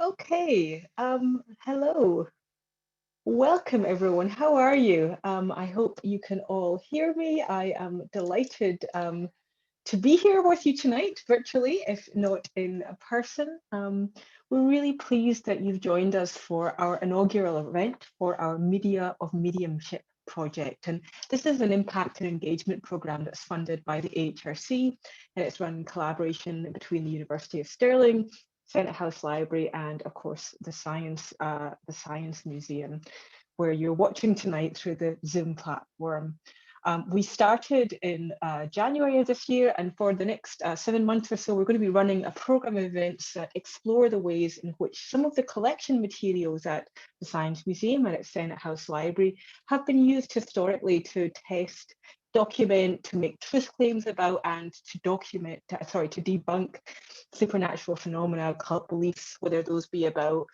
Okay, hello. Welcome everyone. How are you? I hope you can all hear me. I am delighted to be here with you tonight, virtually, if not in person. We're really pleased that you've joined us for our inaugural event for our Media of Mediumship project. And this is an impact and engagement program that's funded by the AHRC, and it's run in collaboration between the University of Stirling, Senate House Library, and of course the Science Museum, where you're watching tonight through the Zoom platform. We started in January of this year, and for the next 7 months or so, we're going to be running a program of events that explore the ways in which some of the collection materials at the Science Museum and at Senate House Library have been used historically to test, document, to make truth claims about, and to debunk supernatural phenomena, cult beliefs, whether those be about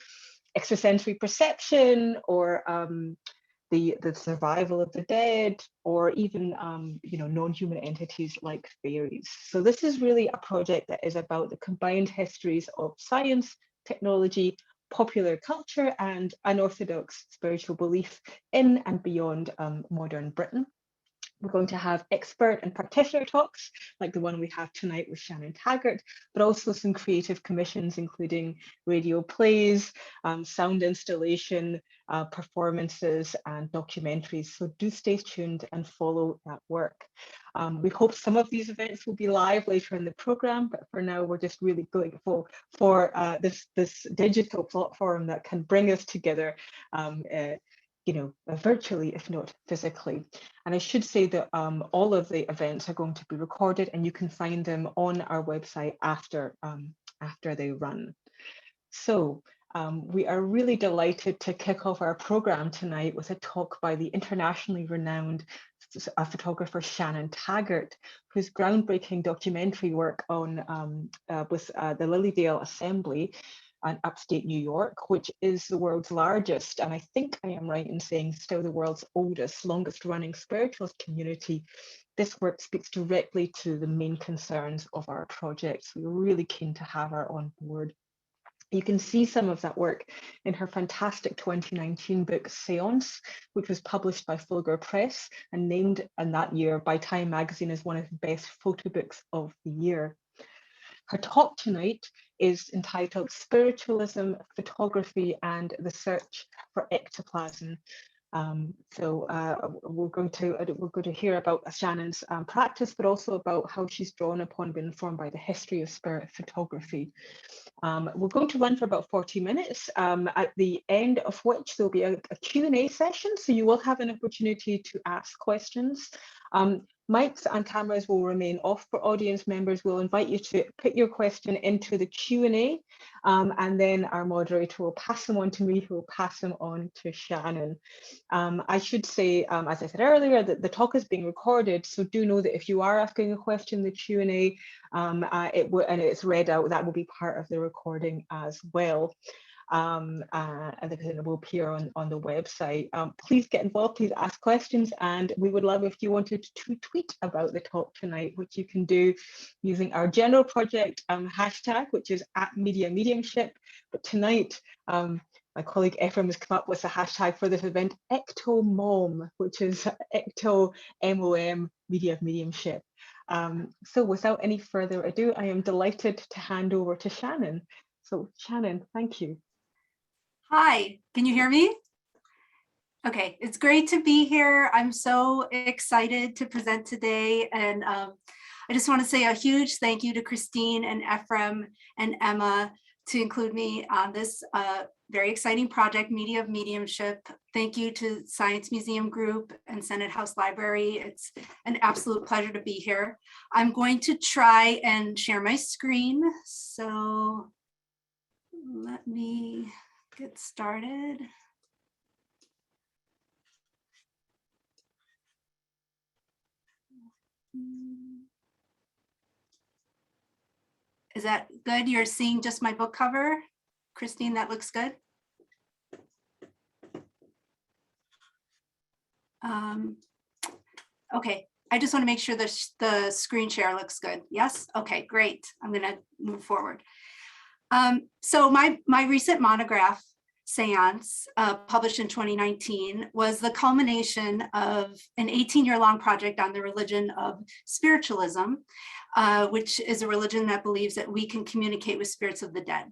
extrasensory perception or the survival of the dead, or even non-human entities like fairies. So this is really a project that is about the combined histories of science, technology, popular culture, and unorthodox spiritual belief in and beyond modern Britain. We're going to have expert and practitioner talks like the one we have tonight with Shannon Taggart, but also some creative commissions, including radio plays, sound installation, performances, and documentaries. So do stay tuned and follow that work. We hope some of these events will be live later in the program, but for now, we're just really grateful for this digital platform that can bring us together virtually, if not physically. And I should say that all of the events are going to be recorded, and you can find them on our website after they run. So we are really delighted to kick off our program tonight with a talk by the internationally renowned photographer Shannon Taggart, whose groundbreaking documentary work on with the Lily Dale Assembly in upstate New York, which is the world's largest, and I think I am right in saying still the world's oldest, longest running spiritualist community. This work speaks directly to the main concerns of our project. So we're really keen to have her on board. You can see some of that work in her fantastic 2019 book, Séance, which was published by Fulgur Press and named in that year by Time magazine as one of the best photo books of the year. Her talk tonight is entitled Spiritualism, Photography and the Search for Ectoplasm. We're going to hear about Shannon's practice, but also about how she's drawn upon, been informed by the history of spirit photography. We're going to run for about 40 minutes, at the end of which there'll be a Q&A session, so you will have an opportunity to ask questions. Mics and cameras will remain off for audience members. We'll invite you to put your question into the Q&A, and then our moderator will pass them on to me, who will pass them on to Shannon. I should say, as I said earlier, that the talk is being recorded, so do know that if you are asking a question in the Q&A, and it's read out, that will be part of the recording as well. And it will appear on the website. Please get involved, please ask questions, and we would love if you wanted to tweet about the talk tonight, which you can do using our general project hashtag, which is @Media But tonight, my colleague Ephraim has come up with a hashtag for this event, EctoMom, which is Ecto MOM Media of Mediumship. So without any further ado, I am delighted to hand over to Shannon. So Shannon, thank you. Hi, can you hear me? Okay, it's great to be here. I'm so excited to present today. And I just want to say a huge thank you to Christine and Ephraim and Emma to include me on this very exciting project, Media of Mediumship. Thank you to Science Museum Group and Senate House Library. It's an absolute pleasure to be here. I'm going to try and share my screen. So let me get started. Is that good? You're seeing just my book cover? Christine, that looks good. Okay, I just want to make sure the screen share looks good. Yes? Okay, great. I'm going to move forward. So my recent monograph, Séance, published in 2019, was the culmination of an 18-year-long project on the religion of spiritualism, which is a religion that believes that we can communicate with spirits of the dead.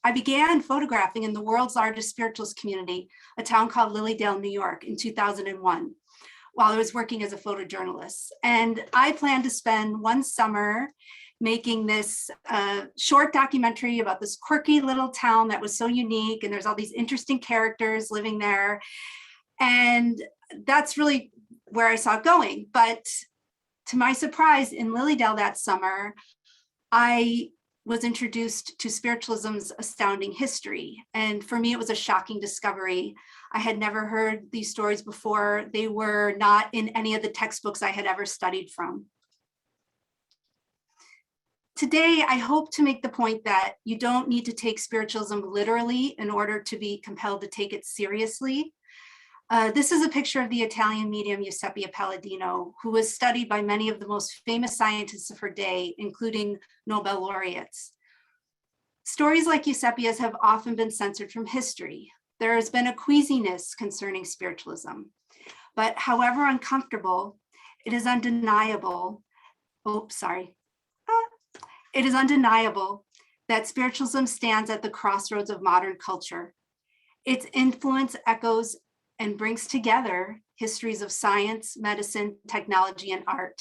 I began photographing in the world's largest spiritualist community, a town called Lily Dale, New York, in 2001, while I was working as a photojournalist. And I planned to spend one summer making this short documentary about this quirky little town that was so unique, and there's all these interesting characters living there. And that's really where I saw it going. But to my surprise, in Lily Dale that summer, I was introduced to spiritualism's astounding history. And for me, it was a shocking discovery. I had never heard these stories before. They were not in any of the textbooks I had ever studied from. Today, I hope to make the point that you don't need to take spiritualism literally in order to be compelled to take it seriously. This is a picture of the Italian medium Giuseppe Palladino, who was studied by many of the most famous scientists of her day, including Nobel laureates. Stories like Giuseppe's have often been censored from history. There has been a queasiness concerning spiritualism, but however uncomfortable, it is undeniable. It is undeniable that spiritualism stands at the crossroads of modern culture. Its influence echoes and brings together histories of science, medicine, technology, and art.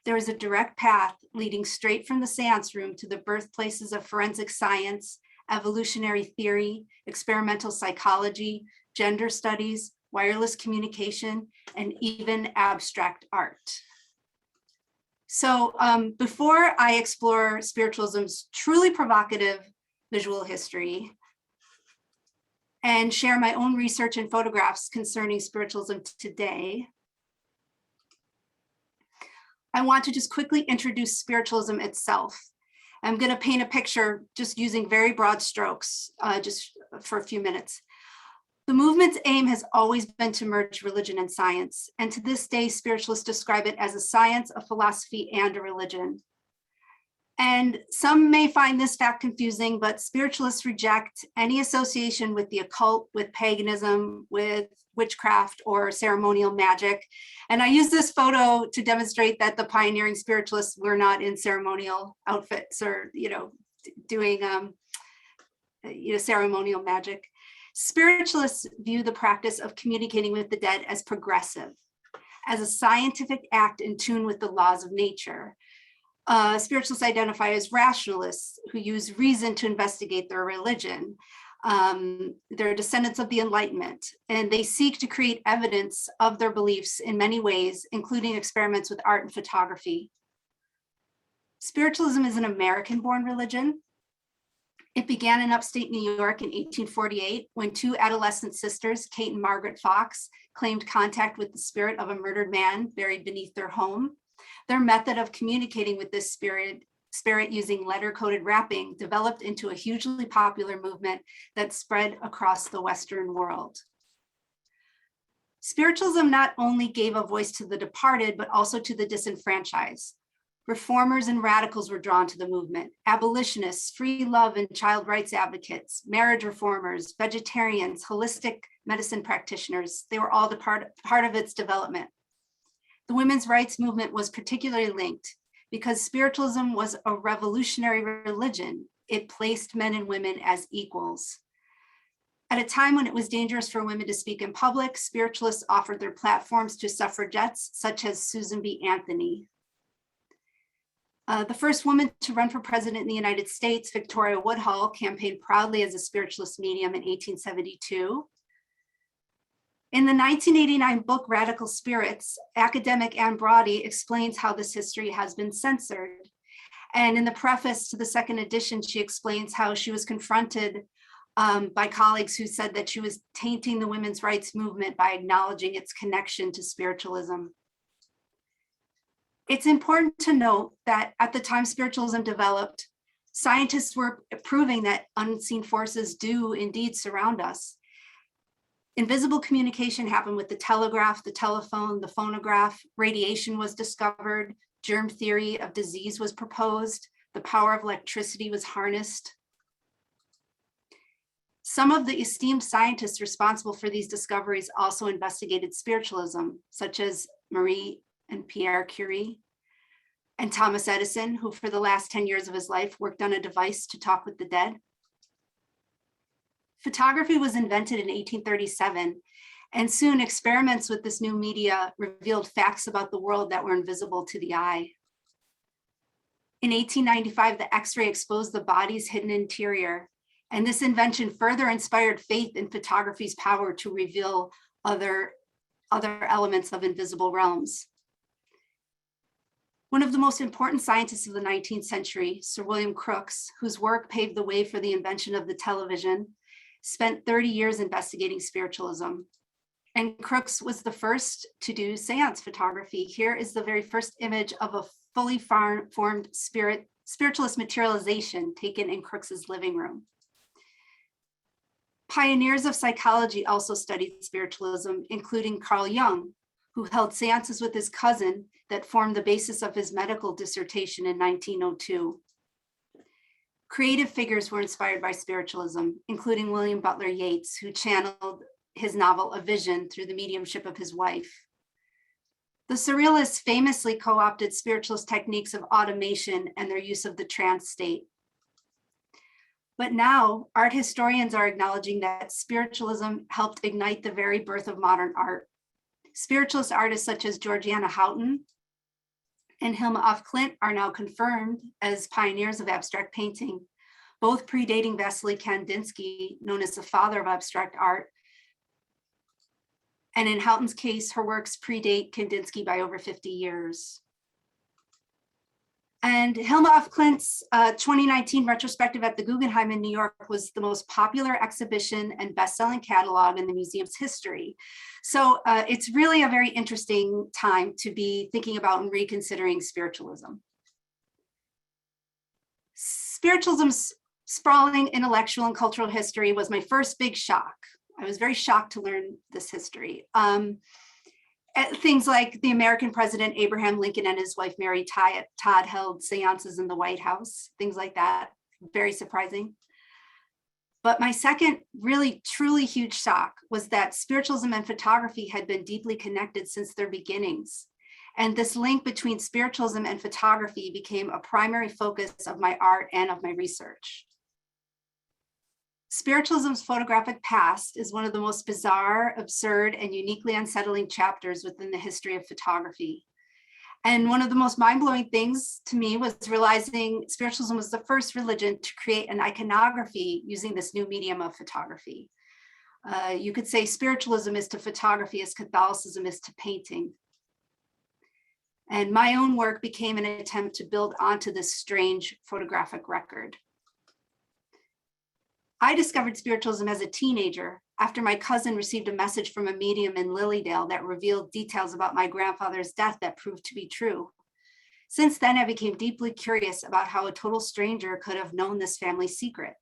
There is a direct path leading straight from the seance room to the birthplaces of forensic science, evolutionary theory, experimental psychology, gender studies, wireless communication, and even abstract art. So before I explore spiritualism's truly provocative visual history and share my own research and photographs concerning spiritualism today, I want to just quickly introduce spiritualism itself. I'm going to paint a picture just using very broad strokes, just for a few minutes. The movement's aim has always been to merge religion and science, and to this day, spiritualists describe it as a science, a philosophy, and a religion. And some may find this fact confusing, but spiritualists reject any association with the occult, with paganism, with witchcraft, or ceremonial magic. And I use this photo to demonstrate that the pioneering spiritualists were not in ceremonial outfits or, doing, ceremonial magic. Spiritualists view the practice of communicating with the dead as progressive, as a scientific act in tune with the laws of nature. Spiritualists identify as rationalists who use reason to investigate their religion. They're descendants of the Enlightenment, and they seek to create evidence of their beliefs in many ways, including experiments with art and photography. Spiritualism is an American-born religion. It began in upstate New York in 1848 when two adolescent sisters, Kate and Margaret Fox, claimed contact with the spirit of a murdered man buried beneath their home. Their method of communicating with this spirit using letter-coded rapping developed into a hugely popular movement that spread across the Western world. Spiritualism not only gave a voice to the departed, but also to the disenfranchised. Reformers and radicals were drawn to the movement. Abolitionists, free love and child rights advocates, marriage reformers, vegetarians, holistic medicine practitioners, they were all part of its development. The women's rights movement was particularly linked because spiritualism was a revolutionary religion. It placed men and women as equals. At a time when it was dangerous for women to speak in public, spiritualists offered their platforms to suffragettes such as Susan B. Anthony. The first woman to run for president in the United States, Victoria Woodhull, campaigned proudly as a spiritualist medium in 1872. In the 1989 book, Radical Spirits, academic Anne Brody explains how this history has been censored. And in the preface to the second edition, she explains how she was confronted by colleagues who said that she was tainting the women's rights movement by acknowledging its connection to spiritualism. It's important to note that at the time spiritualism developed, scientists were proving that unseen forces do indeed surround us. Invisible communication happened with the telegraph, the telephone, the phonograph. Radiation was discovered. germ theory of disease was proposed, the power of electricity was harnessed. Some of the esteemed scientists responsible for these discoveries also investigated spiritualism, such as Marie and Pierre Curie, and Thomas Edison, who for the last 10 years of his life worked on a device to talk with the dead. Photography was invented in 1837, and soon experiments with this new media revealed facts about the world that were invisible to the eye. In 1895, the X-ray exposed the body's hidden interior, and this invention further inspired faith in photography's power to reveal other elements of invisible realms. One of the most important scientists of the 19th century, Sir William Crookes, whose work paved the way for the invention of the television, spent 30 years investigating spiritualism. And Crookes was the first to do séance photography. Here is the very first image of a fully formed spiritualist materialization taken in Crookes's living room. Pioneers of psychology also studied spiritualism, including Carl Jung, who held séances with his cousin that formed the basis of his medical dissertation in 1902. Creative figures were inspired by spiritualism, including William Butler Yeats, who channeled his novel A Vision through the mediumship of his wife. The Surrealists famously co-opted spiritualist techniques of automation and their use of the trance state. But now, art historians are acknowledging that spiritualism helped ignite the very birth of modern art. Spiritualist artists such as Georgiana Houghton and Hilma af Klint are now confirmed as pioneers of abstract painting, both predating Vasily Kandinsky, known as the father of abstract art. And in Houghton's case, her works predate Kandinsky by over 50 years. And Hilma af Klint's 2019 retrospective at the Guggenheim in New York was the most popular exhibition and best-selling catalog in the museum's history. So it's really a very interesting time to be thinking about and reconsidering spiritualism. Spiritualism's sprawling intellectual and cultural history was my first big shock. I was very shocked to learn this history. Things like the American president Abraham Lincoln and his wife Mary Todd held seances in the White House, things like that, very surprising. But my second really truly huge shock was that spiritualism and photography had been deeply connected since their beginnings. And this link between spiritualism and photography became a primary focus of my art and of my research. Spiritualism's photographic past is one of the most bizarre, absurd, and uniquely unsettling chapters within the history of photography. And one of the most mind-blowing things to me was realizing spiritualism was the first religion to create an iconography using this new medium of photography. You could say spiritualism is to photography as Catholicism is to painting. And my own work became an attempt to build onto this strange photographic record. I discovered spiritualism as a teenager after my cousin received a message from a medium in Lily Dale that revealed details about my grandfather's death that proved to be true. Since then, I became deeply curious about how a total stranger could have known this family secret.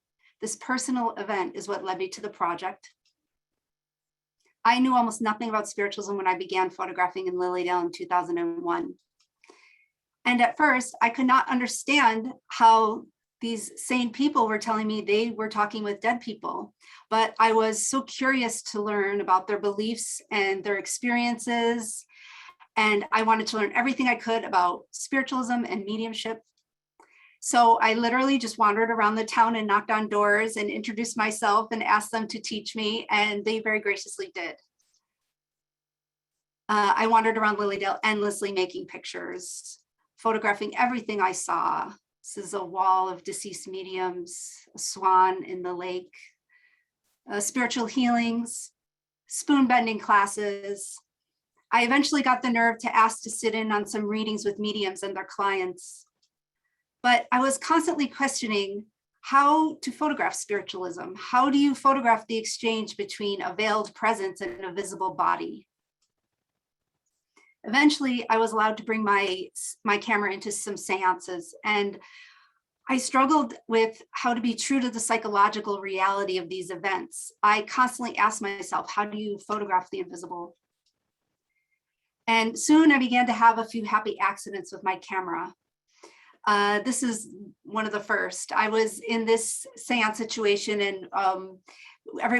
This personal event is what led me to the project. I knew almost nothing about spiritualism when I began photographing in Lily Dale in 2001. And at first, I could not understand how these sane people were telling me they were talking with dead people, but I was so curious to learn about their beliefs and their experiences, and I wanted to learn everything I could about spiritualism and mediumship. So I literally just wandered around the town and knocked on doors and introduced myself and asked them to teach me, and they very graciously did. I wandered around Lily Dale endlessly making pictures, photographing everything I saw. This is a wall of deceased mediums, a swan in the lake, spiritual healings, spoon bending classes. I eventually got the nerve to ask to sit in on some readings with mediums and their clients. But I was constantly questioning how to photograph spiritualism. How do you photograph the exchange between a veiled presence and a visible body? Eventually, I was allowed to bring my camera into some seances, and I struggled with how to be true to the psychological reality of these events. I constantly asked myself, how do you photograph the invisible? And soon I began to have a few happy accidents with my camera. This is one of the first. I was in this seance situation, and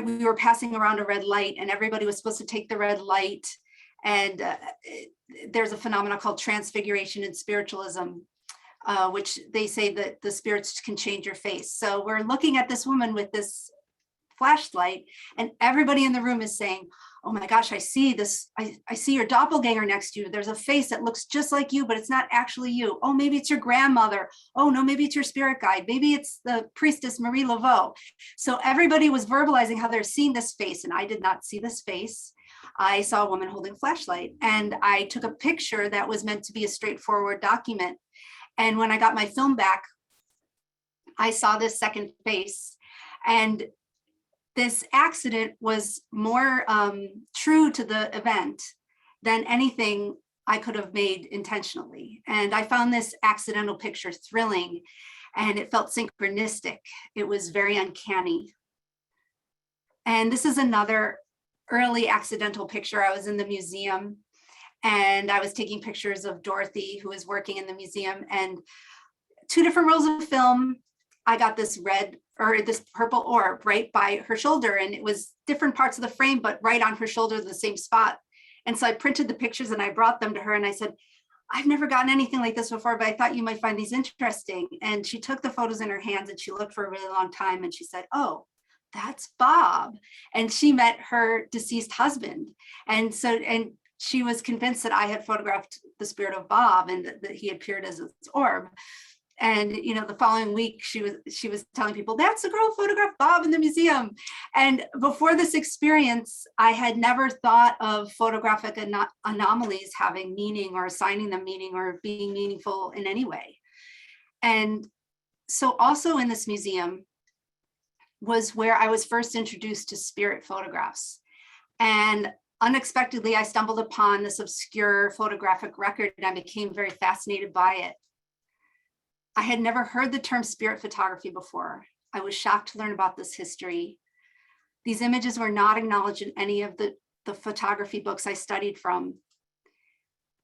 we were passing around a red light, and everybody was supposed to take the red light. And there's a phenomenon called transfiguration in spiritualism, which they say that the spirits can change your face. So we're looking at this woman with this flashlight, and everybody in the room is saying, oh my gosh, I see this. I see your doppelganger next to you. There's a face that looks just like you, but it's not actually you. Oh, maybe it's your grandmother. Oh no, maybe it's your spirit guide. Maybe it's the priestess Marie Laveau. So everybody was verbalizing how they're seeing this face, and I did not see this face. I saw a woman holding a flashlight, and I took a picture that was meant to be a straightforward document. And when I got my film back, I saw this second face, and this accident was more true to the event than anything I could have made intentionally. And I found this accidental picture thrilling, and it felt synchronistic. It was very uncanny. And this is another early accidental picture. I was in the museum, and I was taking pictures of Dorothy, who was working in the museum, and 2 different rolls of film. I got this red or this purple orb right by her shoulder, and it was different parts of the frame, but right on her shoulder, the same spot. And so I printed the pictures and I brought them to her, and I said, I've never gotten anything like this before, but I thought you might find these interesting. And she took the photos in her hands, and she looked for a really long time, and she said, oh, that's Bob. And she met her deceased husband. And she was convinced that I had photographed the spirit of Bob, and that he appeared as its orb. And the following week, she was telling people, that's the girl who photographed Bob in the museum. And before this experience, I had never thought of photographic anomalies having meaning, or assigning them meaning, or being meaningful in any way. And so also in this museum was where I was first introduced to spirit photographs. And unexpectedly, I stumbled upon this obscure photographic record, and I became very fascinated by it. I had never heard the term spirit photography before. I was shocked to learn about this history. These images were not acknowledged in any of the photography books I studied from.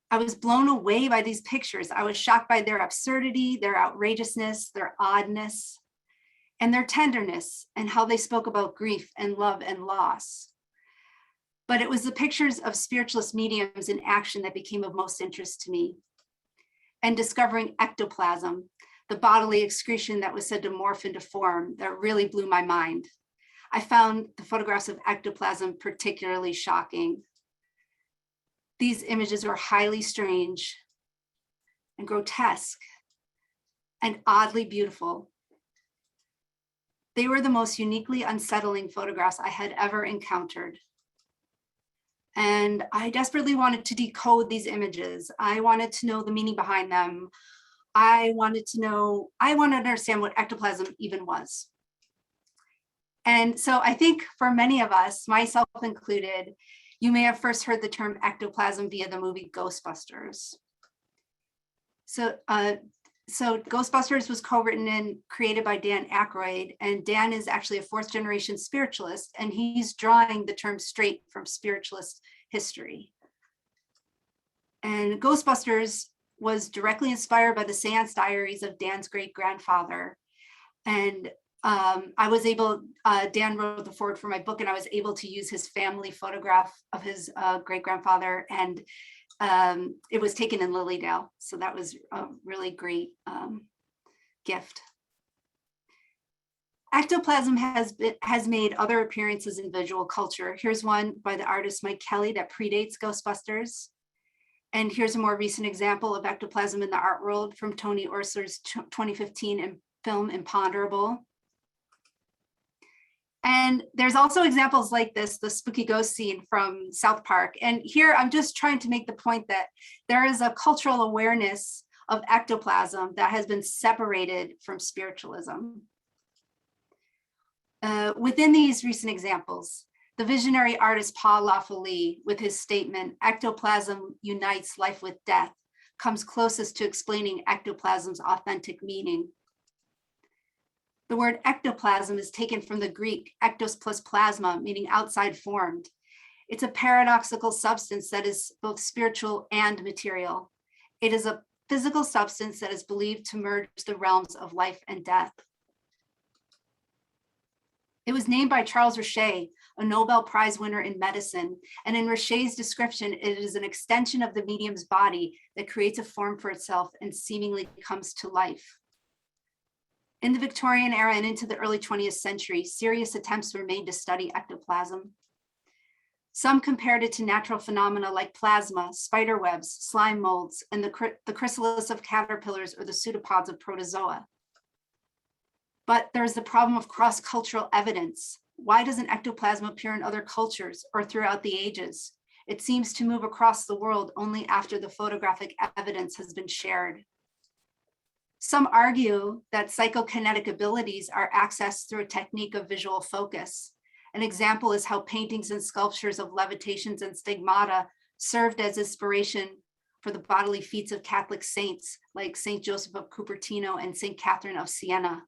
I was blown away by these pictures. I was shocked by their absurdity, their outrageousness, their oddness, and their tenderness, and how they spoke about grief and love and loss. But it was the pictures of spiritualist mediums in action that became of most interest to me. And discovering ectoplasm, the bodily excretion that was said to morph into form, that really blew my mind. I found the photographs of ectoplasm particularly shocking. These images were highly strange and grotesque and oddly beautiful. They were the most uniquely unsettling photographs I had ever encountered. And I desperately wanted to decode these images. I wanted to know the meaning behind them. I wanted to understand what ectoplasm even was. And so I think for many of us, myself included, you may have first heard the term ectoplasm via the movie Ghostbusters. So Ghostbusters was co-written and created by Dan Aykroyd, and Dan is actually a 4th generation spiritualist, and he's drawing the term straight from spiritualist history. And Ghostbusters was directly inspired by the Séance diaries of Dan's great-grandfather. And Dan wrote the foreword for my book, and I was able to use his family photograph of his great-grandfather, and it was taken in Lily Dale. So that was a really great gift. Ectoplasm has made other appearances in visual culture. Here's one by the artist Mike Kelly that predates Ghostbusters. And here's a more recent example of ectoplasm in the art world from Tony Orsler's 2015 film Imponderable. And there's also examples like this, the spooky ghost scene from South Park. And here I'm just trying to make the point that there is a cultural awareness of ectoplasm that has been separated from spiritualism. Within these recent examples, the visionary artist Paul Laffoley, with his statement, "Ectoplasm unites life with death," comes closest to explaining ectoplasm's authentic meaning. The word ectoplasm is taken from the Greek ektos plus plasma, meaning outside formed. It's a paradoxical substance that is both spiritual and material. It is a physical substance that is believed to merge the realms of life and death. It was named by Charles Richet, a Nobel Prize winner in medicine. And in Richet's description, it is an extension of the medium's body that creates a form for itself and seemingly comes to life. In the Victorian era and into the early 20th century, serious attempts were made to study ectoplasm. Some compared it to natural phenomena like plasma, spider webs, slime molds, and the chrysalis of caterpillars or the pseudopods of protozoa. But there's the problem of cross-cultural evidence. Why doesn't ectoplasm appear in other cultures or throughout the ages? It seems to move across the world only after the photographic evidence has been shared. Some argue that psychokinetic abilities are accessed through a technique of visual focus. An example is how paintings and sculptures of levitations and stigmata served as inspiration for the bodily feats of Catholic saints like Saint Joseph of Cupertino and Saint Catherine of Siena.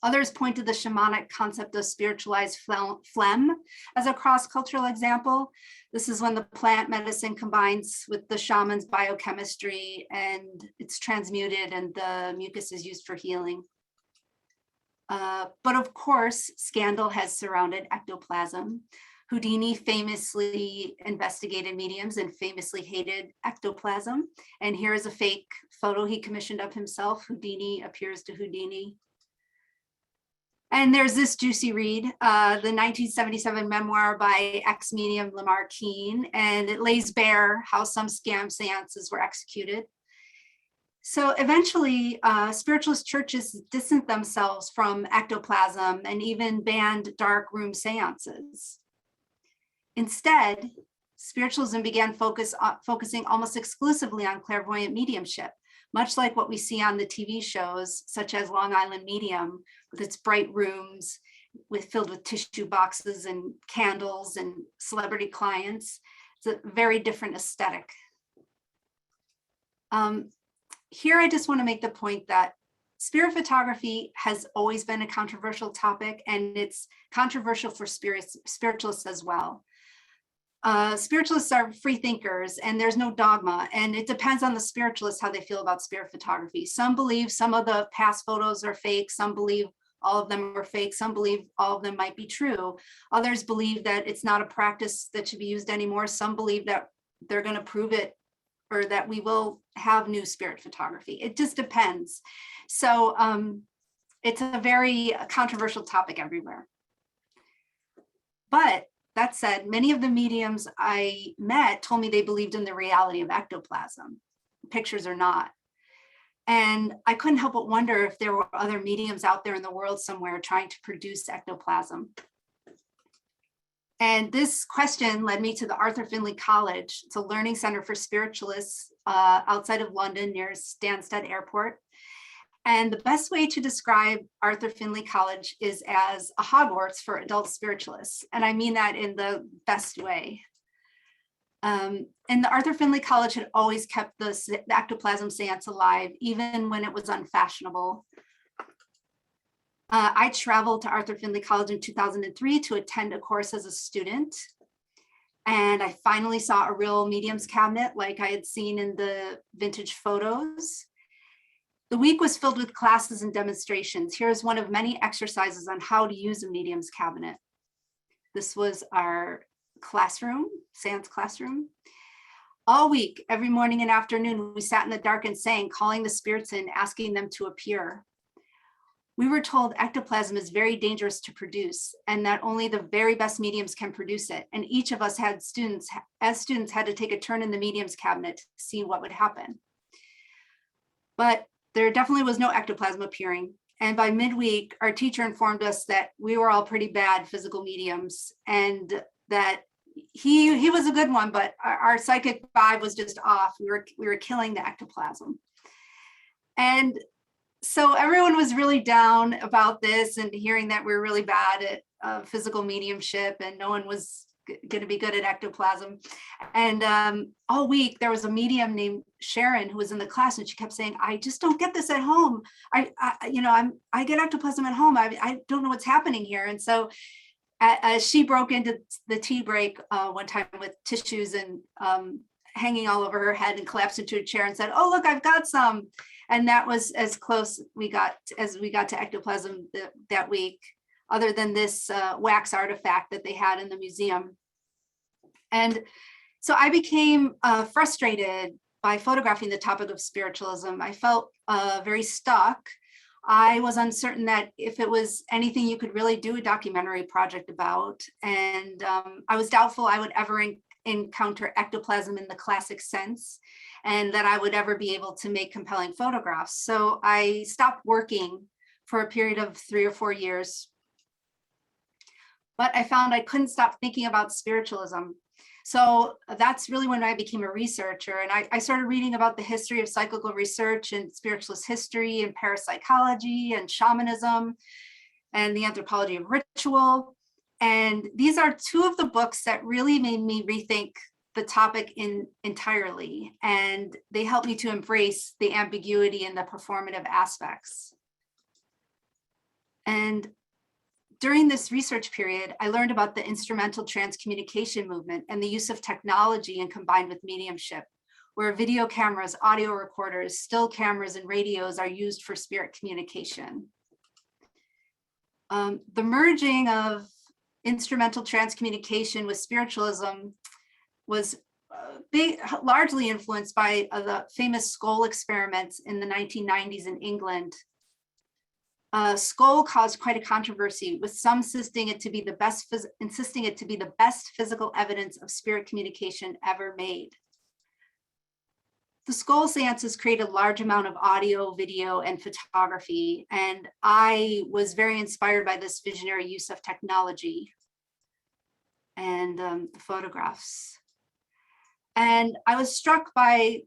Others point to the shamanic concept of spiritualized phlegm as a cross-cultural example. This is when the plant medicine combines with the shaman's biochemistry and it's transmuted and the mucus is used for healing. But of course, scandal has surrounded ectoplasm. Houdini famously investigated mediums and famously hated ectoplasm. And here is a fake photo he commissioned of himself. Houdini appears to Houdini. And there's this juicy read, the 1977 memoir by ex-medium Lamar Keene, and it lays bare how some scam seances were executed. So eventually, spiritualist churches distanced themselves from ectoplasm and even banned dark room seances. Instead, spiritualism began focusing almost exclusively on clairvoyant mediumship, much like what we see on the TV shows, such as Long Island Medium, with its bright rooms filled with tissue boxes and candles and celebrity clients. It's a very different aesthetic. Here, I just want to make the point that spirit photography has always been a controversial topic, and it's controversial for spiritualists as well. Spiritualists are free thinkers and there's no dogma, and it depends on the spiritualist how they feel about spirit photography. Some believe some of the past photos are fake, some believe all of them are fake, some believe all of them might be true. Others believe that it's not a practice that should be used anymore. Some believe that they're going to prove it or that we will have new spirit photography. It just depends. So it's a very controversial topic everywhere. But that said, many of the mediums I met told me they believed in the reality of ectoplasm. Pictures or not. And I couldn't help but wonder if there were other mediums out there in the world somewhere trying to produce ectoplasm. And this question led me to the Arthur Findlay College. It's a learning center for spiritualists outside of London near Stansted Airport. And the best way to describe Arthur Findlay College is as a Hogwarts for adult spiritualists. And I mean that in the best way. And the Arthur Findlay College had always kept the ectoplasm seance alive, even when it was unfashionable. I traveled to Arthur Findlay College in 2003 to attend a course as a student. And I finally saw a real medium's cabinet like I had seen in the vintage photos. The week was filled with classes and demonstrations. Here's one of many exercises on how to use a medium's cabinet. This was our classroom, Séance classroom. All week, every morning and afternoon, we sat in the dark and sang, calling the spirits in, asking them to appear. We were told ectoplasm is very dangerous to produce and that only the very best mediums can produce it. And each of us had students had to take a turn in the medium's cabinet to see what would happen. But there definitely was no ectoplasm appearing. And by midweek, our teacher informed us that we were all pretty bad physical mediums and that he was a good one, but our psychic vibe was just off. We were killing the ectoplasm. And so everyone was really down about this and hearing that we were really bad at physical mediumship and no one was going to be good at ectoplasm. And all week there was a medium named Sharon who was in the class and she kept saying, I just don't get this at home. I get ectoplasm at home. I don't know what's happening here. And so She broke into the tea break one time with tissues and hanging all over her head and collapsed into a chair and said, "Oh, look, I've got some." And that was as close as we got to ectoplasm that week, other than this wax artifact that they had in the museum. And so I became frustrated by photographing the topic of spiritualism. I felt very stuck. I was uncertain that if it was anything you could really do a documentary project about. And I was doubtful I would ever encounter ectoplasm in the classic sense, and that I would ever be able to make compelling photographs. So I stopped working for a period of 3 or 4 years. But I found I couldn't stop thinking about spiritualism. So that's really when I became a researcher, and I started reading about the history of cyclical research and spiritualist history and parapsychology and shamanism and the anthropology of ritual. And these are 2 of the books that really made me rethink the topic entirely, and they helped me to embrace the ambiguity and the performative aspects. And during this research period, I learned about the instrumental transcommunication movement and the use of technology and combined with mediumship, where video cameras, audio recorders, still cameras, and radios are used for spirit communication. The merging of instrumental transcommunication with spiritualism was largely influenced by the famous Skoll experiments in the 1990s in England. Skoll caused quite a controversy, with some insisting it to be the best physical evidence of spirit communication ever made. The Skoll seances created a large amount of audio, video, and photography, and I was very inspired by this visionary use of technology and the photographs. And I was struck by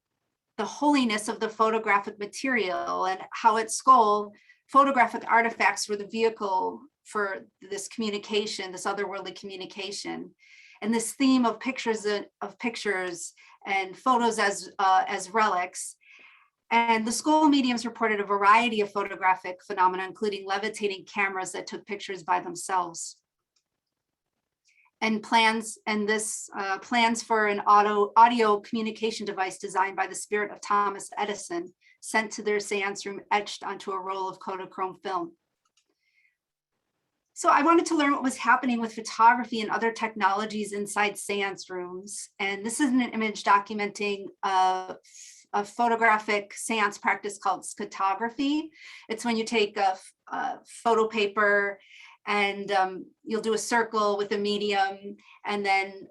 the holiness of the photographic material and how at Skoll, photographic artifacts were the vehicle for this communication, this otherworldly communication. And this theme of pictures and photos as relics. And the Skoll mediums reported a variety of photographic phenomena, including levitating cameras that took pictures by themselves. And plans for an audio communication device designed by the spirit of Thomas Edison, sent to their seance room, etched onto a roll of Kodachrome film. So I wanted to learn what was happening with photography and other technologies inside seance rooms. And this is an image documenting a photographic seance practice called scotography. It's when you take a photo paper and you'll do a circle with a medium, and then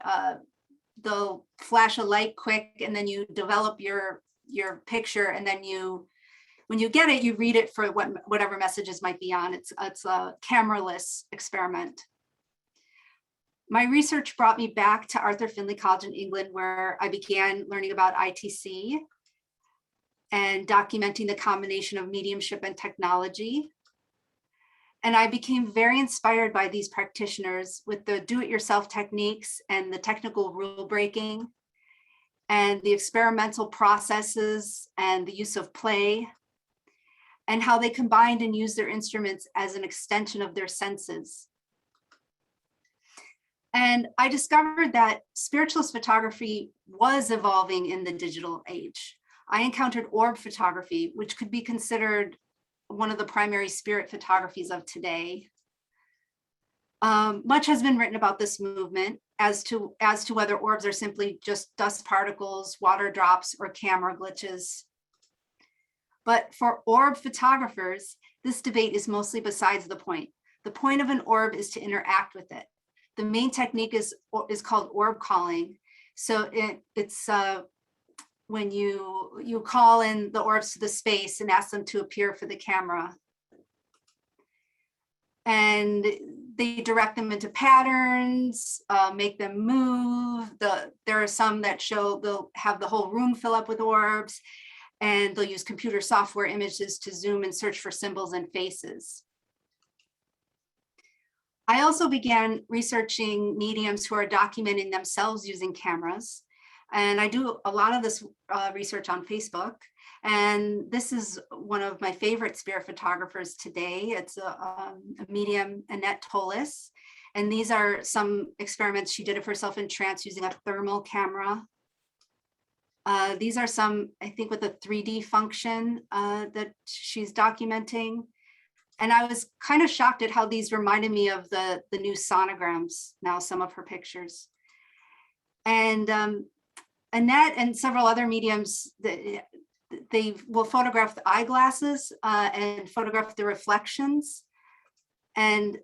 they'll flash a light quick, and then you develop your picture, and then when you get it, you read it for whatever messages might be on. It's a cameraless experiment. My research brought me back to Arthur Findlay College in England, where I began learning about ITC and documenting the combination of mediumship and technology. And I became very inspired by these practitioners with the do-it-yourself techniques and the technical rule breaking and the experimental processes and the use of play, and how they combined and used their instruments as an extension of their senses. And I discovered that spiritualist photography was evolving in the digital age. I encountered orb photography, which could be considered one of the primary spirit photographies of today. Much has been written about this movement as to whether orbs are simply just dust particles, water drops, or camera glitches. But for orb photographers, this debate is mostly besides the point. The point of an orb is to interact with it. The main technique is called orb calling. So it's when you call in the orbs to the space and ask them to appear for the camera. And they direct them into patterns, make them move. There are some that they'll have the whole room fill up with orbs, and they'll use computer software images to zoom and search for symbols and faces. I also began researching mediums who are documenting themselves using cameras. And I do a lot of this research on Facebook. And this is one of my favorite spirit photographers today. It's a medium, Annette Tollis. And these are some experiments. She did of herself in trance using a thermal camera. These are some, I think, with a 3D function that she's documenting. And I was kind of shocked at how these reminded me of the new sonograms, now some of her pictures. And Annette and several other mediums, they will photograph the eyeglasses and photograph the reflections. And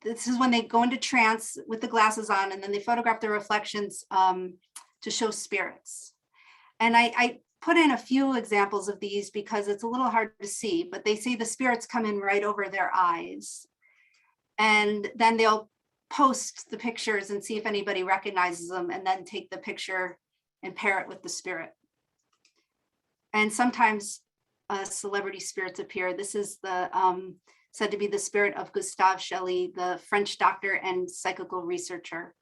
this is when they go into trance with the glasses on, and then they photograph the reflections to show spirits. And I put in a few examples of these because it's a little hard to see, but they say the spirits come in right over their eyes. And then they'll post the pictures and see if anybody recognizes them, and then take the picture and pair it with the spirit. And sometimes celebrity spirits appear. This is the said to be the spirit of Gustave Shelley, the French doctor and psychical researcher.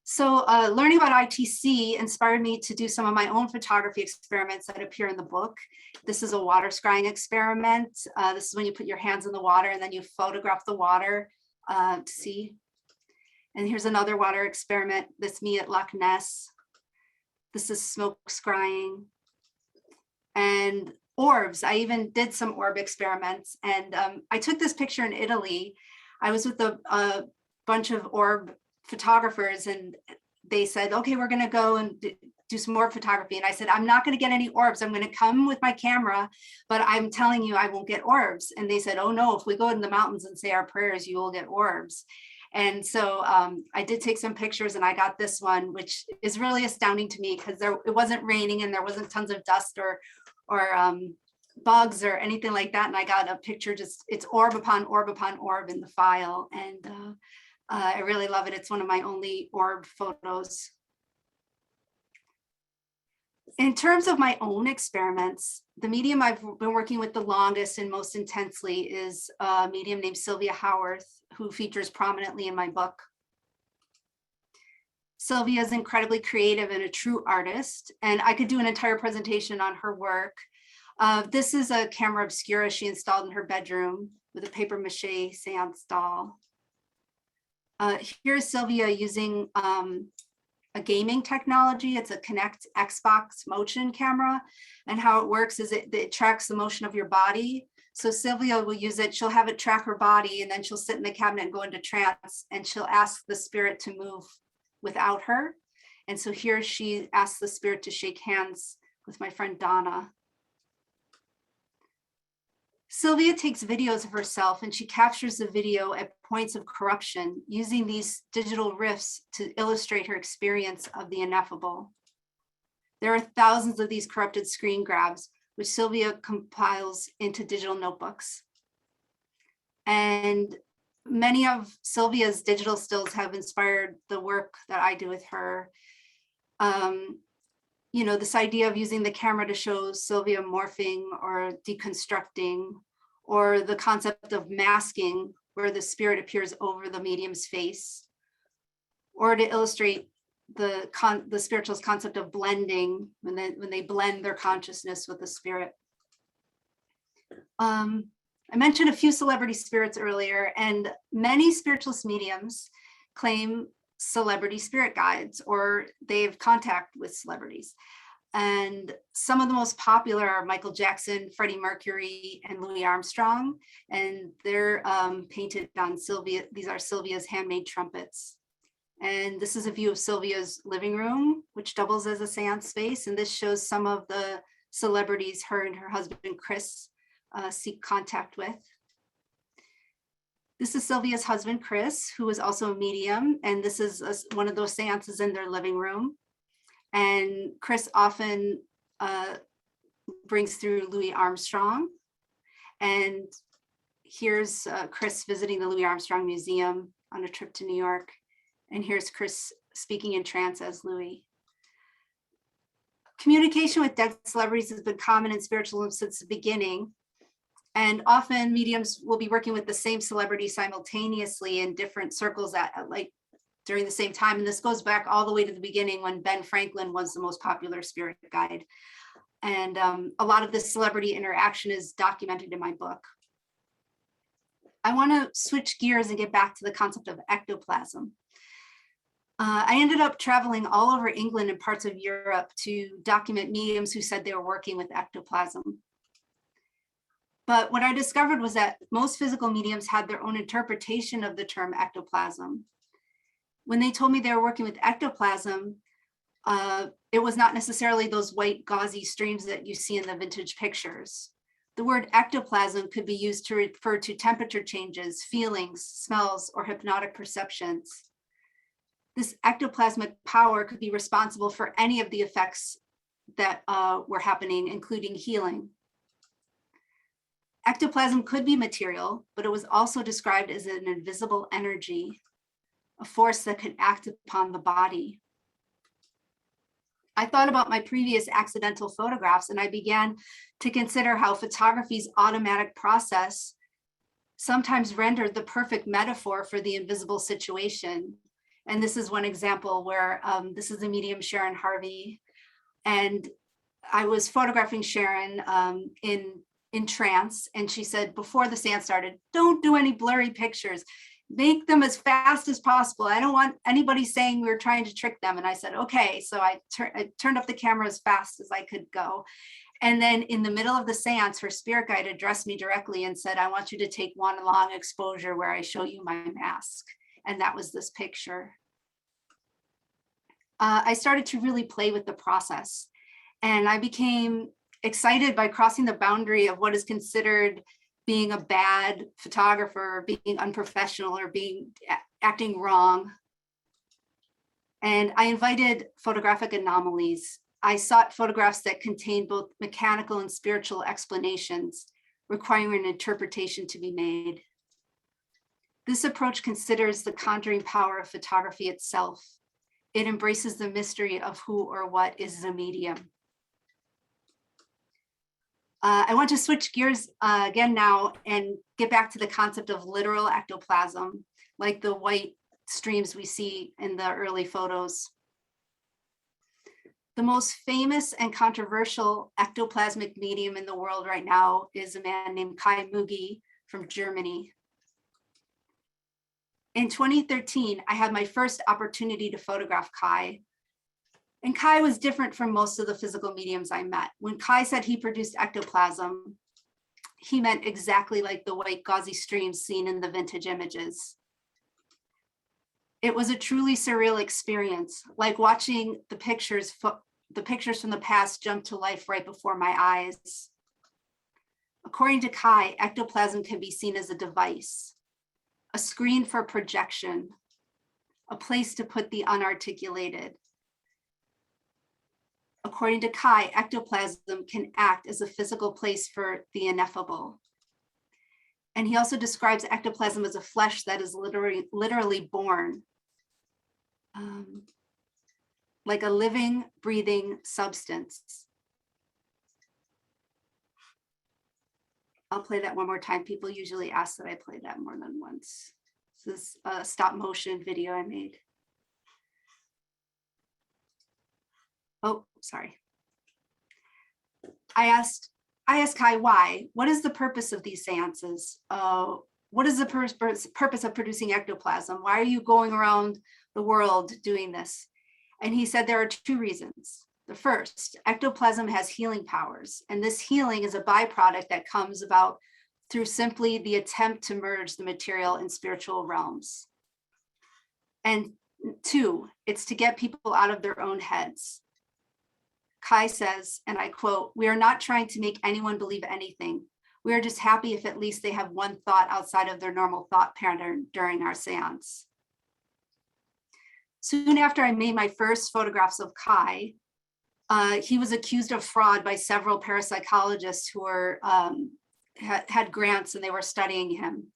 So learning about ITC inspired me to do some of my own photography experiments that appear in the book. This is a water scrying experiment. This is when you put your hands in the water and then you photograph the water to see. And here's another water experiment. This me at Loch Ness. This is smoke scrying. And orbs. I even did some orb experiments. And I took this picture in Italy. I was with a bunch of orb photographers, and they said, okay, we're going to go and do some orb photography. And I said, I'm not going to get any orbs. I'm going to come with my camera, but I'm telling you, I won't get orbs. And they said, oh no, if we go in the mountains and say our prayers, you will get orbs. And so I did take some pictures, and I got this one, which is really astounding to me because it wasn't raining and there wasn't tons of dust or bugs or anything like that. And I got a picture, just it's orb upon orb upon orb in the file. And I really love it. It's one of my only orb photos. In terms of my own experiments, the medium I've been working with the longest and most intensely is a medium named Sylvia Howarth, who features prominently in my book. Sylvia is incredibly creative and a true artist, and I could do an entire presentation on her work. This is a camera obscura she installed in her bedroom with a paper mache seance doll. Here's Sylvia using a gaming technology. It's a Kinect Xbox motion camera. And how it works is it tracks the motion of your body. So Sylvia will use it, she'll have it track her body, and then she'll sit in the cabinet and go into trance, and she'll ask the spirit to move without her. And so here she asks the spirit to shake hands with my friend Donna. Sylvia takes videos of herself, and she captures the video at points of corruption using these digital riffs to illustrate her experience of the ineffable. There are thousands of these corrupted screen grabs, which Sylvia compiles into digital notebooks. And many of Sylvia's digital stills have inspired the work that I do with her. You know, this idea of using the camera to show Sylvia morphing or deconstructing, or the concept of masking, where the spirit appears over the medium's face, or to illustrate the spiritualist concept of blending, when they blend their consciousness with the spirit. I mentioned a few celebrity spirits earlier, and many spiritualist mediums claim celebrity spirit guides, or they have contact with celebrities. And some of the most popular are Michael Jackson, Freddie Mercury, and Louis Armstrong. And they're painted on Sylvia. These are Sylvia's handmade trumpets. And this is a view of Sylvia's living room, which doubles as a seance space. And this shows some of the celebrities her and her husband, Chris, seek contact with. This is Sylvia's husband, Chris, who is also a medium. And this is one of those seances in their living room. And Chris often brings through Louis Armstrong. And here's Chris visiting the Louis Armstrong Museum on a trip to New York. And here's Chris speaking in trance as Louis. Communication with dead celebrities has been common in spiritualism since the beginning. And often mediums will be working with the same celebrity simultaneously in different circles at like during the same time. And this goes back all the way to the beginning when Ben Franklin was the most popular spirit guide. And a lot of this celebrity interaction is documented in my book. I want to switch gears and get back to the concept of ectoplasm. I ended up traveling all over England and parts of Europe to document mediums who said they were working with ectoplasm. But what I discovered was that most physical mediums had their own interpretation of the term ectoplasm. When they told me they were working with ectoplasm, it was not necessarily those white gauzy streams that you see in the vintage pictures. The word ectoplasm could be used to refer to temperature changes, feelings, smells, or hypnotic perceptions. This ectoplasmic power could be responsible for any of the effects that were happening, including healing. Ectoplasm could be material, but it was also described as an invisible energy, a force that could act upon the body. I thought about my previous accidental photographs, and I began to consider how photography's automatic process sometimes rendered the perfect metaphor for the invisible situation. And this is one example where this is the medium Sharon Harvey. And I was photographing Sharon in trance. And she said, before the seance started, don't do any blurry pictures. Make them as fast as possible. I don't want anybody saying we were trying to trick them. And I said, okay. So I turned up the camera as fast as I could go. And then in the middle of the seance, her spirit guide addressed me directly and said, I want you to take one long exposure where I show you my mask. And that was this picture. I started to really play with the process. And I became excited by crossing the boundary of what is considered being a bad photographer, being unprofessional, or acting wrong. And I invited photographic anomalies. I sought photographs that contained both mechanical and spiritual explanations, requiring an interpretation to be made. This approach considers the conjuring power of photography itself. It embraces the mystery of who or what is the medium. I want to switch gears again now and get back to the concept of literal ectoplasm, like the white streams we see in the early photos. The most famous and controversial ectoplasmic medium in the world right now is a man named Kai Mugi from Germany. In 2013, I had my first opportunity to photograph Kai. And Kai was different from most of the physical mediums I met. When Kai said he produced ectoplasm, he meant exactly like the white gauzy streams seen in the vintage images. It was a truly surreal experience, like watching the pictures from the past jump to life right before my eyes. According to Kai, ectoplasm can be seen as a device, a screen for projection, a place to put the unarticulated. According to Kai, ectoplasm can act as a physical place for the ineffable. And he also describes ectoplasm as a flesh that is literally born, like a living, breathing substance. I'll play that one more time. People usually ask that I play that more than once. This is a stop motion video I made. Oh, sorry. I asked Kai why. What is the purpose of these seances? What is the purpose of producing ectoplasm? Why are you going around the world doing this? And he said there are two reasons. The first, ectoplasm has healing powers, and this healing is a byproduct that comes about through simply the attempt to merge the material and spiritual realms. And two, it's to get people out of their own heads. Kai says, and I quote, "We are not trying to make anyone believe anything. We are just happy if at least they have one thought outside of their normal thought pattern during our seance." Soon after I made my first photographs of Kai, he was accused of fraud by several parapsychologists who were had grants and they were studying him.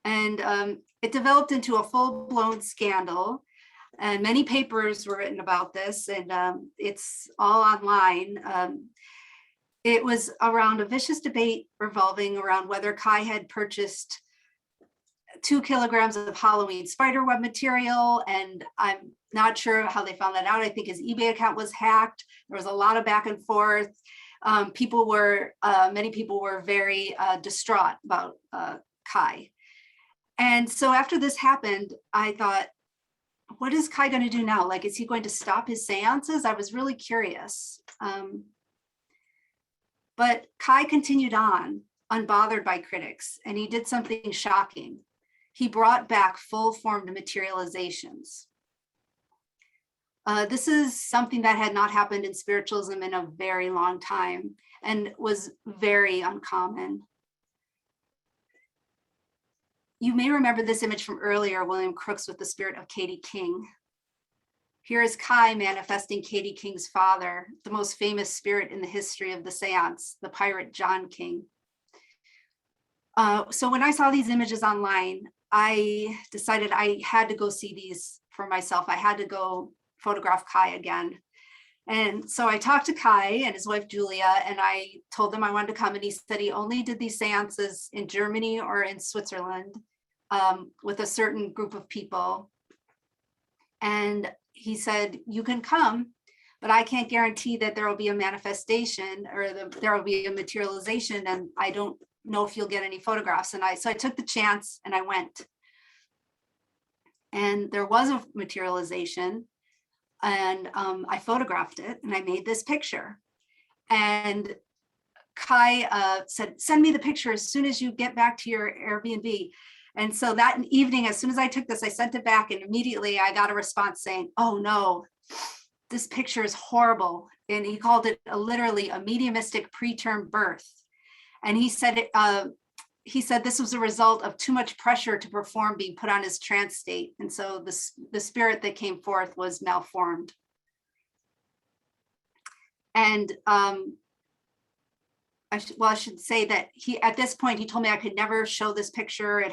And it developed into a full-blown scandal. And many papers were written about this, and it's all online. It was around a vicious debate revolving around whether Kai had purchased 2 kilograms of Halloween spiderweb material, and I'm not sure how they found that out. I think his eBay account was hacked. There was a lot of back and forth. many people were very distraught about Kai. And so after this happened, I thought, what is Kai going to do now? Like, is he going to stop his seances? I was really curious. But Kai continued on, unbothered by critics, and he did something shocking. He brought back full-formed materializations. This is something that had not happened in spiritualism in a very long time and was very uncommon. You may remember this image from earlier, William Crookes with the spirit of Katie King. Here is Kai manifesting Katie King's father, the most famous spirit in the history of the Séance, the pirate John King. So when I saw these images online, I decided I had to go see these for myself. I had to go photograph Kai again. And so I talked to Kai and his wife, Julia, and I told them I wanted to come. And he said he only did these seances in Germany or in Switzerland with a certain group of people. And he said, you can come, but I can't guarantee that there will be a manifestation or there will be a materialization. And I don't know if you'll get any photographs. And so I took the chance and I went. And there was a materialization. And I photographed it and I made this picture. And Kai said, send me the picture as soon as you get back to your Airbnb. And so that evening, as soon as I took this, I sent it back and immediately I got a response saying, oh no, this picture is horrible. And he called it literally a mediumistic preterm birth. And he said this was a result of too much pressure to perform being put on his trance state. And so the spirit that came forth was malformed. And I should say that at this point, he told me I could never show this picture. It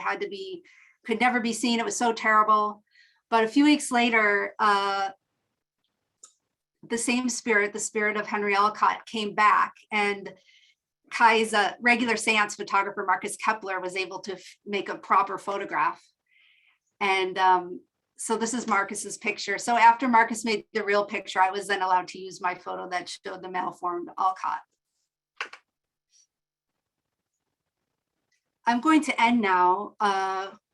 could never be seen. It was so terrible. But a few weeks later, the same spirit, the spirit of Henry Ellicott, came back, and Kai's regular seance photographer, Marcus Kepler, was able to make a proper photograph. And so this is Marcus's picture. So after Marcus made the real picture, I was then allowed to use my photo that showed the malformed Ellicott. I'm going to end now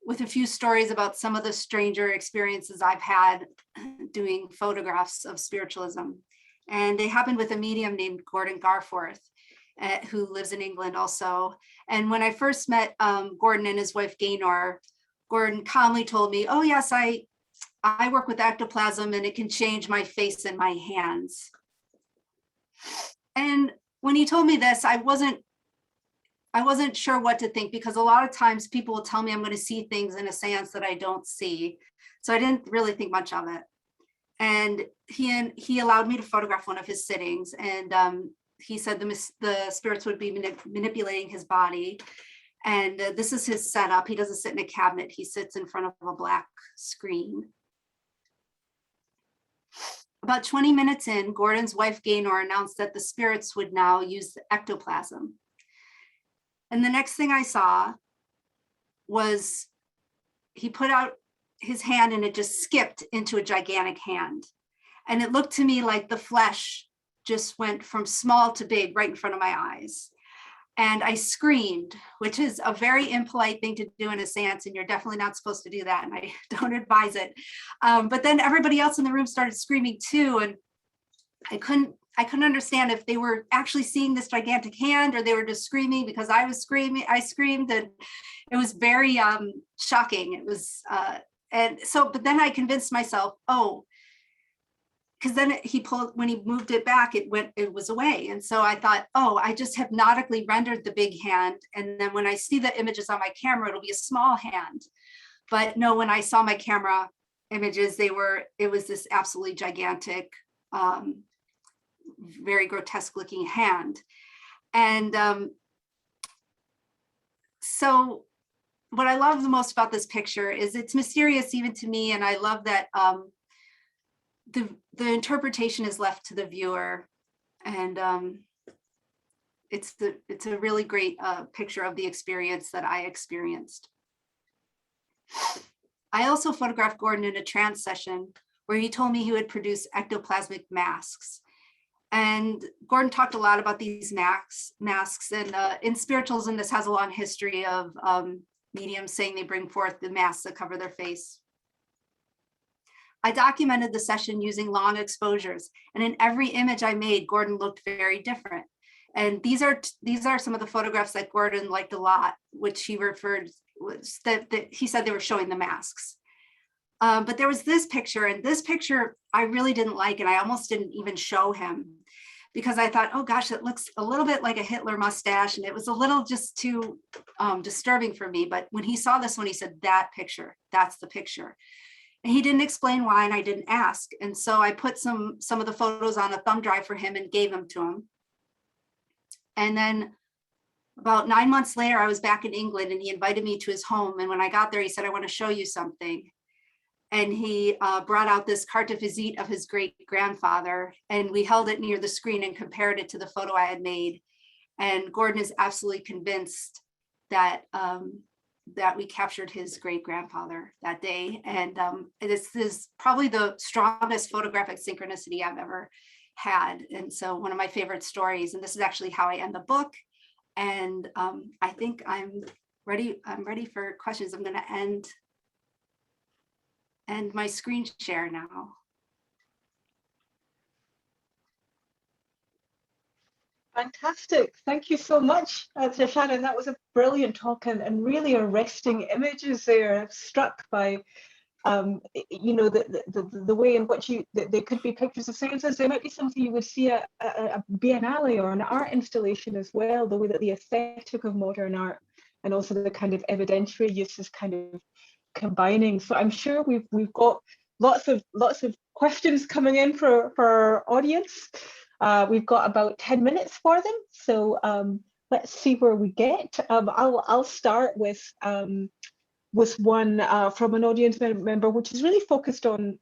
with a few stories about some of the stranger experiences I've had doing photographs of spiritualism. And they happened with a medium named Gordon Garforth, who lives in England also. And when I first met Gordon and his wife Gaynor, Gordon calmly told me, oh yes, I work with ectoplasm and it can change my face and my hands. And when he told me this, I wasn't sure what to think, because a lot of times people will tell me I'm going to see things in a seance that I don't see. So I didn't really think much of it. And he allowed me to photograph one of his sittings. And he said the spirits would be manipulating his body. And this is his setup. He doesn't sit in a cabinet. He sits in front of a black screen. About 20 minutes in, Gordon's wife Gaynor announced that the spirits would now use the ectoplasm. And the next thing I saw was he put out his hand and it just skipped into a gigantic hand. And it looked to me like the flesh just went from small to big right in front of my eyes. And I screamed, which is a very impolite thing to do in a seance, and you're definitely not supposed to do that, and I don't advise it. But then everybody else in the room started screaming too, and I couldn't understand if they were actually seeing this gigantic hand or they were just screaming because I was screaming. I screamed, and it was very shocking. It was, but then I convinced myself, oh, because then when he moved it back, it was away. And so I thought, oh, I just hypnotically rendered the big hand. And then when I see the images on my camera, it'll be a small hand. But no, when I saw my camera images, it was this absolutely gigantic, very grotesque looking hand. And so what I love the most about this picture is it's mysterious even to me. And I love that the interpretation is left to the viewer. And it's a really great picture of the experience that I experienced. I also photographed Gordon in a trance session where he told me he would produce ectoplasmic masks. And Gordon talked a lot about these masks, and in spiritualism, this has a long history of mediums saying they bring forth the masks that cover their face. I documented the session using long exposures, and in every image I made, Gordon looked very different. And these are some of the photographs that Gordon liked a lot, which he referred was that he said they were showing the masks. But there was this picture, and this picture I really didn't like, and I almost didn't even show him because I thought, oh gosh, it looks a little bit like a Hitler mustache, and it was a little just too disturbing for me. But when he saw this one, he said, that picture, that's the picture. And he didn't explain why, and I didn't ask. And so I put some of the photos on a thumb drive for him and gave them to him. And then about 9 months later, I was back in England, and he invited me to his home. And when I got there, he said, I want to show you something. And he brought out this carte de visite of his great grandfather, and we held it near the screen and compared it to the photo I had made. And Gordon is absolutely convinced that that we captured his great grandfather that day. And this is probably the strongest photographic synchronicity I've ever had. And so one of my favorite stories, and this is actually how I end the book. And I think I'm ready for questions. I'm going to end my screen share now. Fantastic. Thank you so much, Shannon. That was a brilliant talk and really arresting images there. I'm struck by, you know, the way in which they could be pictures of seances. They might be something you would see at a biennale or an art installation as well, the way that the aesthetic of modern art and also the kind of evidentiary use is kind of combining. So I'm sure we've got lots of questions coming in for our audience. We've got about 10 minutes for them, so let's see where we get. I'll start with one from an audience member, which is really focused on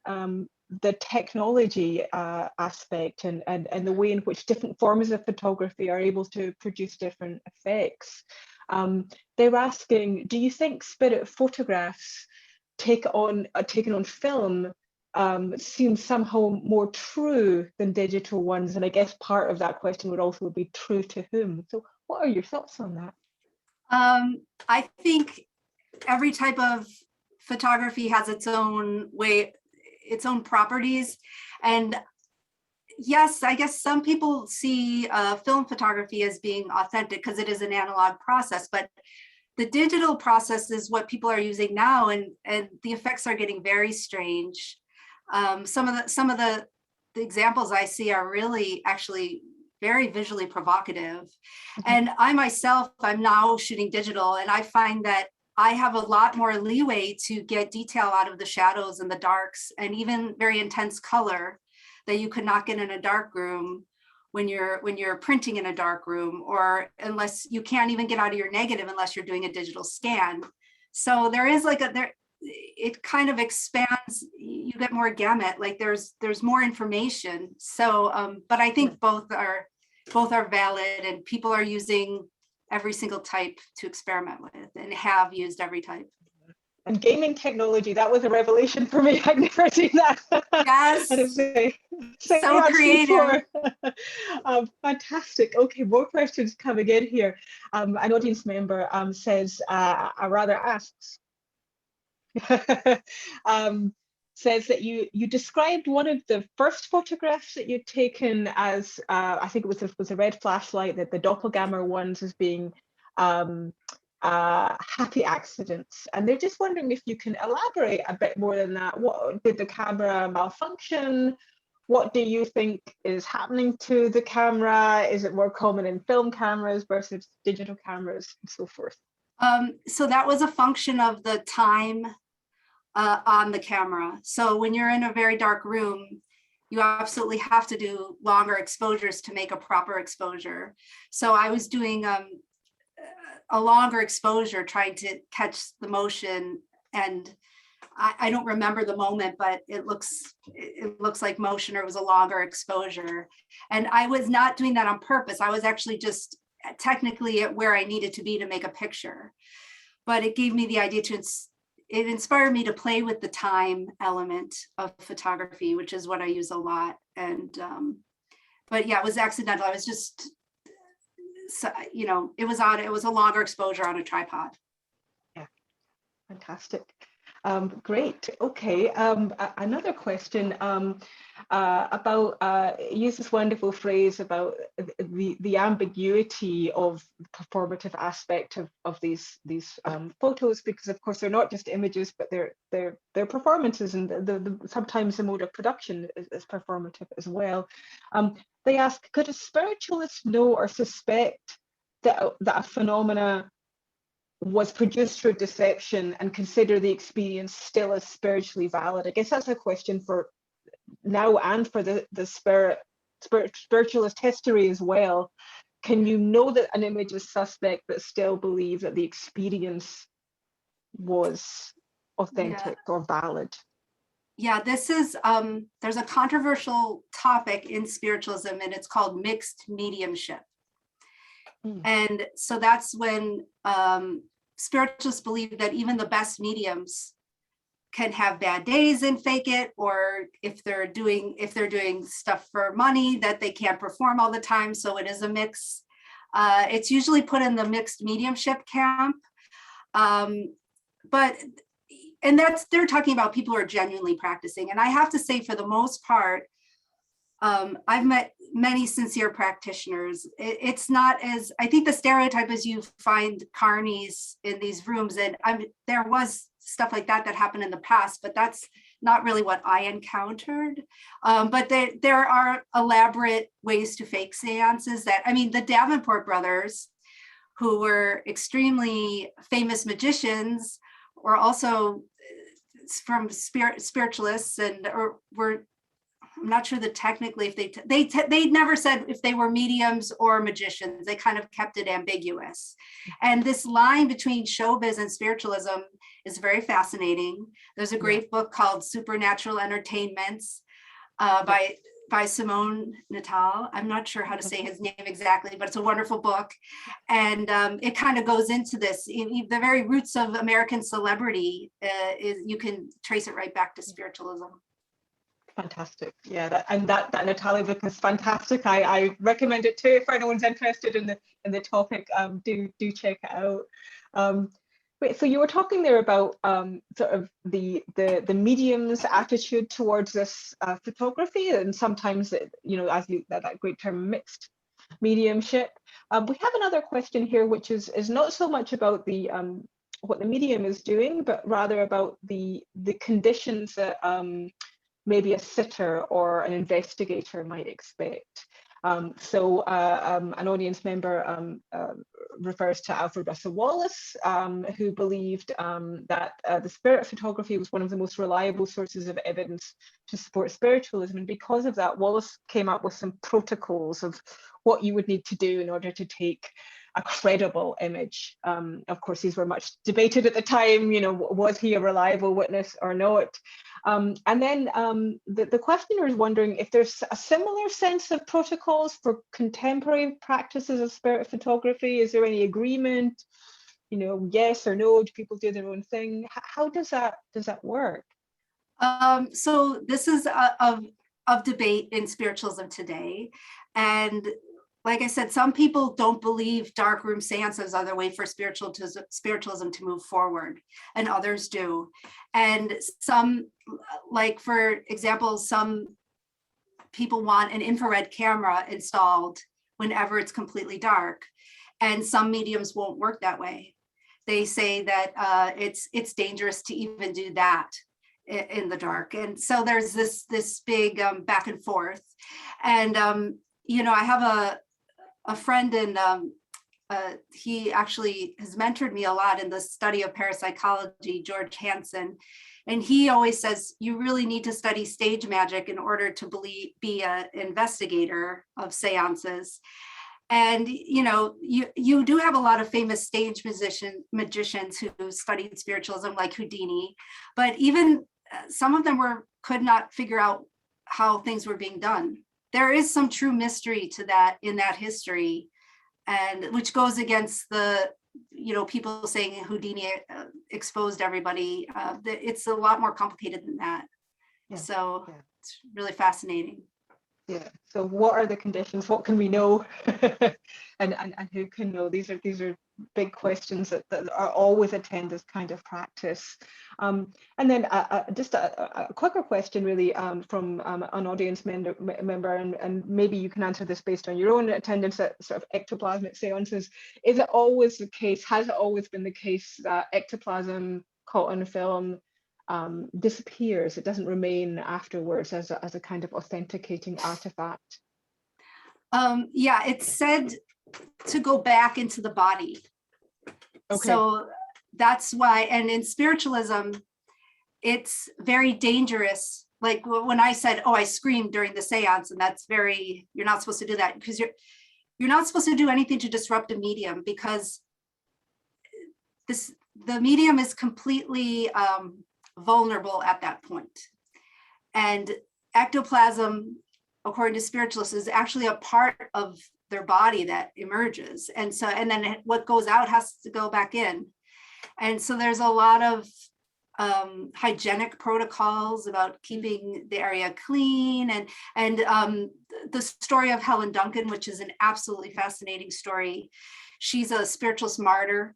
the technology aspect and the way in which different forms of photography are able to produce different effects. They're asking, do you think spirit photographs taken on film seem somehow more true than digital ones? And I guess part of that question would also be true to whom. So what are your thoughts on that? I think every type of photography has its own way, its own properties. And yes, I guess some people see film photography as being authentic because it is an analog process, but the digital process is what people are using now, and the effects are getting very strange. Some of the examples I see are really actually very visually provocative. Mm-hmm. And I myself, I'm now shooting digital, and I find that I have a lot more leeway to get detail out of the shadows and the darks, and even very intense color that you could not get in a dark room when you're printing in a dark room, or unless you can't even get out of your negative unless you're doing a digital scan. So there is like it kind of expands, you get more gamut, like there's more information. So but I think both are valid, and people are using every single type to experiment with and have used every type. And gaming technology, that was a revelation for me. I've never seen that. Yes. So creative. Fantastic. Okay, more questions coming in here. An audience member says, asks, says that you described one of the first photographs that you'd taken as, I think it was a red flashlight, that the doppelganger ones as being happy accidents, and they're just wondering if you can elaborate a bit more than that. What did the camera malfunction? What do you think is happening to the camera? Is it more common in film cameras versus digital cameras and so forth? So that was a function of the time on the camera. So when you're in a very dark room, you absolutely have to do longer exposures to make a proper exposure. So I was doing a longer exposure, trying to catch the motion, and I don't remember the moment, but it looks like motion, or it was a longer exposure. And I was not doing that on purpose. I was actually just technically at where I needed to be to make a picture. But it gave me the idea it inspired me to play with the time element of photography, which is what I use a lot. And but yeah, it was accidental. I was just, so, you know, it was a longer exposure on a tripod. Yeah, fantastic. Great. Okay. Another question about use this wonderful phrase about the ambiguity of the performative aspect of these photos, because of course they're not just images, but they're performances, and sometimes the mode of production is performative as well. They ask, could a spiritualist know or suspect that a phenomena was produced through deception and consider the experience still as spiritually valid? I guess that's a question for now and for the spiritualist history as well. Can you know that an image is suspect but still believe that the experience was authentic or valid? Yeah, this is, there's a controversial topic in spiritualism, and it's called mixed mediumship. And so that's when spiritualists believe that even the best mediums can have bad days and fake it, or if they're doing stuff for money, that they can't perform all the time. So it is a mix. It's usually put in the mixed mediumship camp. And they're talking about people who are genuinely practicing. And I have to say, for the most part, I've met many sincere practitioners. It's not as, I think the stereotype is you find carnies in these rooms, and there was stuff like that happened in the past, but that's not really what I encountered. But there are elaborate ways to fake seances that, I mean, the Davenport brothers, who were extremely famous magicians, were also from spiritualists, and or were, I'm not sure that technically if they never said if they were mediums or magicians. They kind of kept it ambiguous. And this line between showbiz and spiritualism is very fascinating. There's a great book called Supernatural Entertainments by Simone Natal. I'm not sure how to say his name exactly, but it's a wonderful book. And it kind of goes into this. The very roots of American celebrity is, you can trace it right back to spiritualism. Fantastic. Yeah, that Natalia book is fantastic. I recommend it too if anyone's interested in the topic. Do check it out. Wait, so you were talking there about sort of the medium's attitude towards this photography, and sometimes you know, as you that great term mixed mediumship. We have another question here, which is not so much about the what the medium is doing, but rather about the conditions that maybe a sitter or an investigator might expect. So an audience member refers to Alfred Russel Wallace, who believed that the spirit photography was one of the most reliable sources of evidence to support spiritualism. And because of that, Wallace came up with some protocols of what you would need to do in order to take a credible image. Of course, these were much debated at the time, you know, was he a reliable witness or not? And then the questioner is wondering if there's a similar sense of protocols for contemporary practices of spirit photography. Is there any agreement? You know, yes or no? Do people do their own thing? How does that work? So this is of debate in spiritualism today, and like I said, some people don't believe darkroom seances are the way for spiritualism to move forward, and others do. And some, like for example, some people want an infrared camera installed whenever it's completely dark, and some mediums won't work that way. They say that it's dangerous to even do that in the dark, and so there's this big back and forth. And you know, I have a friend, and he actually has mentored me a lot in the study of parapsychology, George Hansen. And he always says, you really need to study stage magic in order to be an investigator of seances. And, you know, you do have a lot of famous stage magicians who studied spiritualism, like Houdini, but even some of them could not figure out how things were being done. There is some true mystery to that in that history, and which goes against the, you know, people saying Houdini exposed everybody. It's a lot more complicated than that. Yeah, so yeah. It's really fascinating. Yeah. So what are the conditions? What can we know? and who can know? These are big questions that are always attend this kind of practice. And then just a quicker question really from an audience member, and maybe you can answer this based on your own attendance at sort of ectoplasmic seances. Is it always the case, has it always been the case that ectoplasm caught on film disappears? It doesn't remain afterwards as a kind of authenticating artifact? Yeah, it's said to go back into the body. Okay. So that's why, and in spiritualism, it's very dangerous. Like when I said, oh, I screamed during the seance, and that's very, you're not supposed to do that, because you're not supposed to do anything to disrupt a medium, because the medium is completely vulnerable at that point. And ectoplasm, according to spiritualists, is actually a part of their body that emerges. And so, and then what goes out has to go back in. And so there's a lot of hygienic protocols about keeping the area clean, and the story of Helen Duncan, which is an absolutely fascinating story. She's a spiritualist martyr,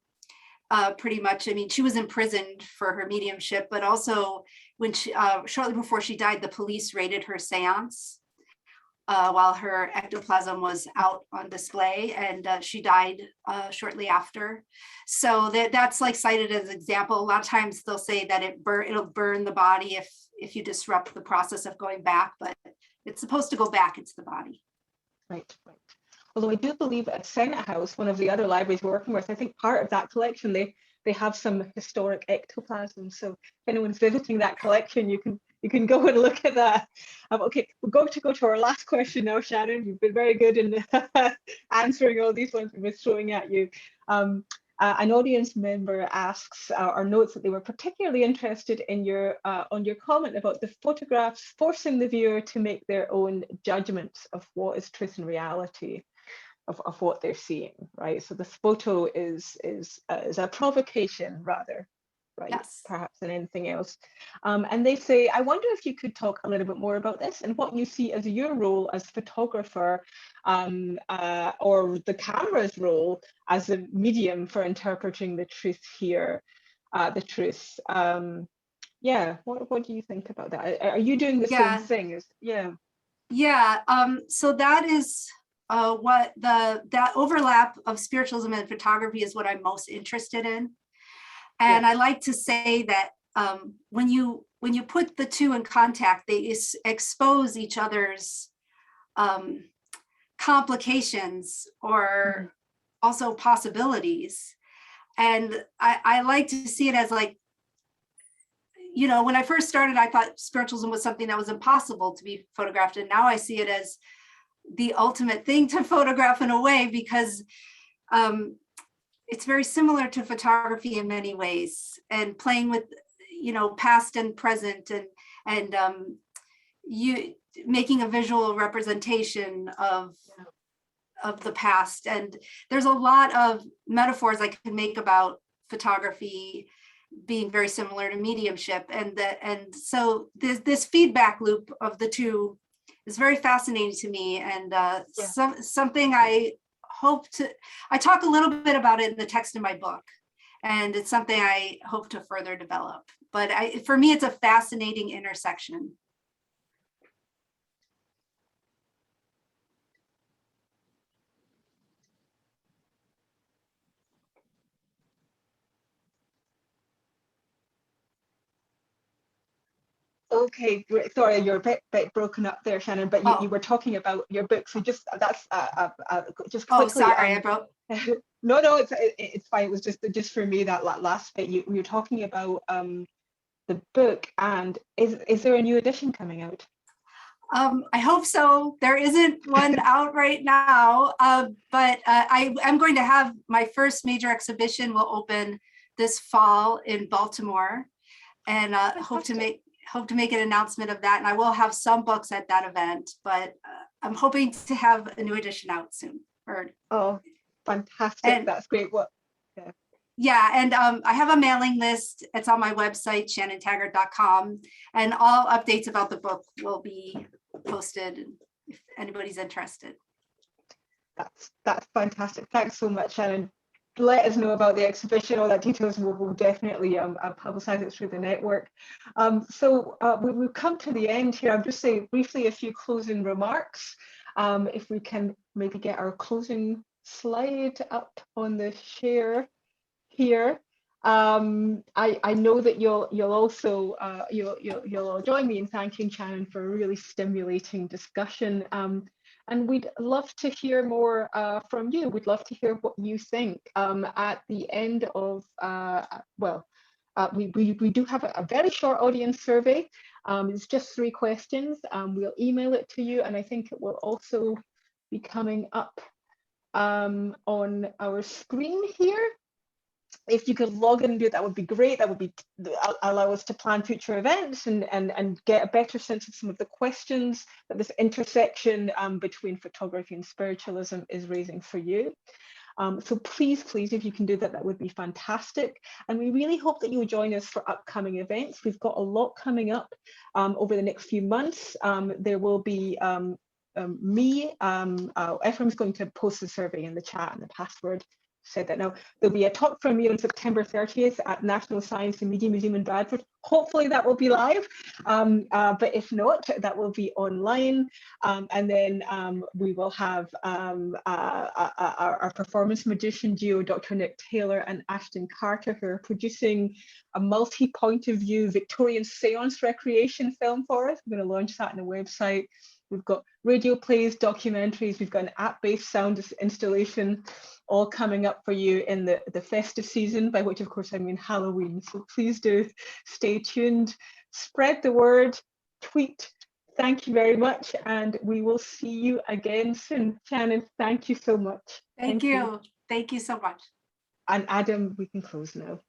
pretty much. I mean, she was imprisoned for her mediumship, but also when she shortly before she died, the police raided her séance while her ectoplasm was out on display, and she died shortly after. So that's like cited as an example. A lot of times they'll say that it'll burn the body if you disrupt the process of going back, but it's supposed to go back into the body. Right, right. Although I do believe at Senate House, one of the other libraries we're working with, I think part of that collection, they have some historic ectoplasm. So if anyone's visiting that collection, you can go and look at that. Okay, we're going to go to our last question now, Shannon. You've been very good in answering all these ones we've been throwing at you. An audience member asks or notes that they were particularly interested in your on your comment about the photographs forcing the viewer to make their own judgments of what is truth and reality of what they're seeing, right? So this photo is a provocation rather, right? Yes. Perhaps than anything else. And they say, I wonder if you could talk a little bit more about this and what you see as your role as photographer, or the camera's role as a medium for interpreting the truth here, the truth. Yeah, what do you think about that? Are you doing the same thing? Yeah, so that is what that overlap of spiritualism and photography is what I'm most interested in. And I like to say that when you put the two in contact, they expose each other's complications or also possibilities. And I like to see it as like, you know, when I first started, I thought spiritualism was something that was impossible to be photographed. And now I see it as the ultimate thing to photograph in a way, because it's very similar to photography in many ways, and playing with, you know, past and present, and you making a visual representation of the past. And there's a lot of metaphors I can make about photography being very similar to mediumship, and so this feedback loop of the two is very fascinating to me, and something I talk a little bit about it in the text in my book, and it's something I hope to further develop. But for me, it's a fascinating intersection. Okay, great. Sorry, you're a bit broken up there, Shannon, but you were talking about your book. So just just quickly. Oh, sorry, I broke. No, it's fine. It was just for me that last bit. You're talking about the book, and is there a new edition coming out? I hope so. There isn't one out right now, but I am going to have my first major exhibition will open this fall in Baltimore, and hope to make an announcement of that. And I will have some books at that event, but I'm hoping to have a new edition out soon. Oh, fantastic! That's great. Yeah, and I have a mailing list. It's on my website, shannontaggart.com, and all updates about the book will be posted. If anybody's interested. That's fantastic. Thanks so much, Shannon. Let us know about the exhibition. All that details, we'll definitely publicize it through the network. We've come to the end here. I'll just say briefly a few closing remarks. If we can maybe get our closing slide up on the share here. I know that you'll also you'll join me in thanking Shannon for a really stimulating discussion. And we'd love to hear more from you. We'd love to hear what you think. At the end of, we do have a very short audience survey. It's just 3 questions. We'll email it to you, and I think it will also be coming up on our screen here. If you could log in and do it, that would be great. That would be allow us to plan future events and get a better sense of some of the questions that this intersection between photography and spiritualism is raising for you. So please, if you can do that, that would be fantastic. And we really hope that you'll join us for upcoming events. We've got a lot coming up over the next few months. There will be Ephraim's going to post the survey in the chat and the password. Said that now. There'll be a talk from me on September 30th at National Science and Media Museum in Bradford. Hopefully that will be live, but if not, that will be online. And then we will have our performance magician duo, Dr. Nick Taylor and Ashton Carter, who are producing a multi-point of view Victorian seance recreation film for us. We're going to launch that on the website. We've got radio plays, documentaries, we've got an app-based sound installation, all coming up for you in the festive season, by which of course I mean Halloween. So please do stay tuned, spread the word, tweet. Thank you very much, and we will see you again soon. Shannon, thank you so much. Thank you. Thank you so much. And Adam, we can close now.